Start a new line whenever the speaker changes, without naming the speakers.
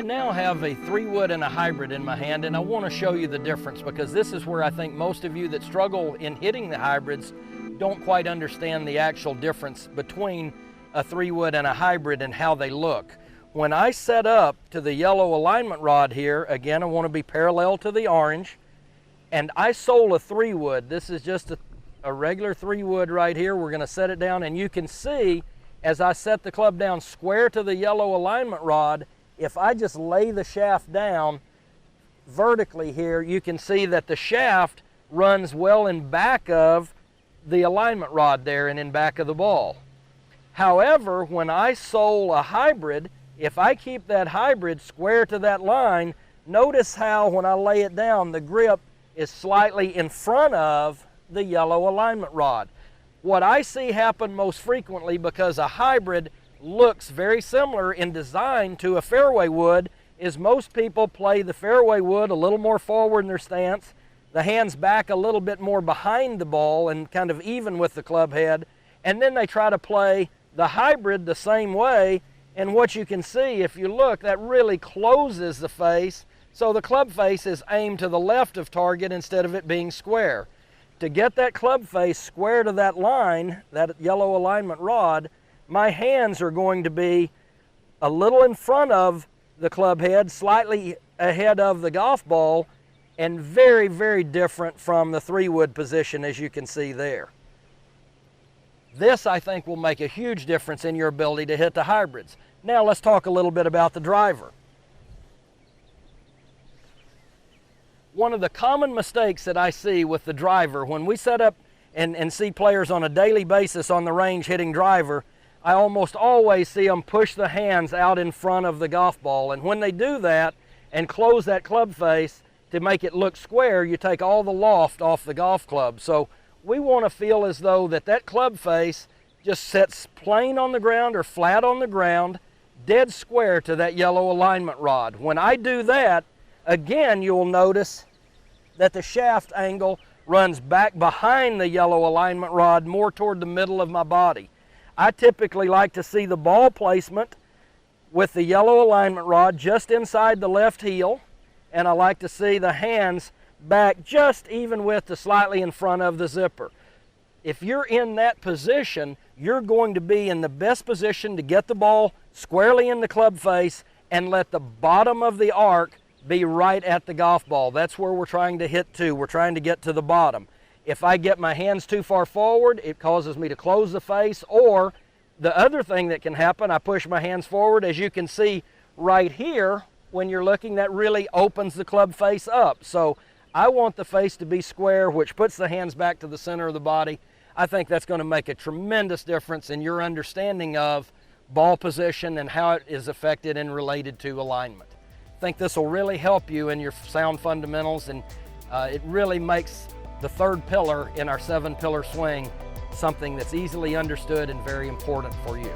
I now have a 3-wood and a hybrid in my hand, and I want to show you the difference because this is where I think most of you that struggle in hitting the hybrids don't quite understand the actual difference between a 3-wood and a hybrid and how they look. When I set up to the yellow alignment rod here, again I want to be parallel to the orange, and I sole a 3-wood. This is just a regular 3-wood right here. We're going to set it down, and you can see as I set the club down square to the yellow alignment rod, if I just lay the shaft down vertically here, you can see that the shaft runs well in back of the alignment rod there and in back of the ball. However, when I sole a hybrid, if I keep that hybrid square to that line, notice how when I lay it down, the grip is slightly in front of the yellow alignment rod. What I see happen most frequently, because a hybrid looks very similar in design to a fairway wood, is most people play the fairway wood a little more forward in their stance, the hands back a little bit more behind the ball and kind of even with the club head, and then they try to play the hybrid the same way, and what you can see, if you look, that really closes the face, so the club face is aimed to the left of target instead of it being square. To get that club face square to that line, that yellow alignment rod, my hands are going to be a little in front of the club head, slightly ahead of the golf ball, and very, very different from the 3-wood position, as you can see there. This, I think, will make a huge difference in your ability to hit the hybrids. Now let's talk a little bit about the driver. One of the common mistakes that I see with the driver, when we set up and see players on a daily basis on the range hitting driver, I almost always see them push the hands out in front of the golf ball. And when they do that and close that club face to make it look square, you take all the loft off the golf club. So we want to feel as though that club face just sits plain on the ground or flat on the ground, dead square to that yellow alignment rod. When I do that, again, you'll notice that the shaft angle runs back behind the yellow alignment rod, more toward the middle of my body. I typically like to see the ball placement with the yellow alignment rod just inside the left heel, and I like to see the hands back just even with the slightly in front of the zipper. If you're in that position, you're going to be in the best position to get the ball squarely in the club face and let the bottom of the arc be right at the golf ball. That's where we're trying to hit to. We're trying to get to the bottom. If I get my hands too far forward, it causes me to close the face, or the other thing that can happen, I push my hands forward. As you can see right here, when you're looking, that really opens the club face up. So I want the face to be square, which puts the hands back to the center of the body. I think that's going to make a tremendous difference in your understanding of ball position and how it is affected and related to alignment. I think this will really help you in your sound fundamentals, and it really makes the third pillar in our 7-pillar swing something that's easily understood and very important for you.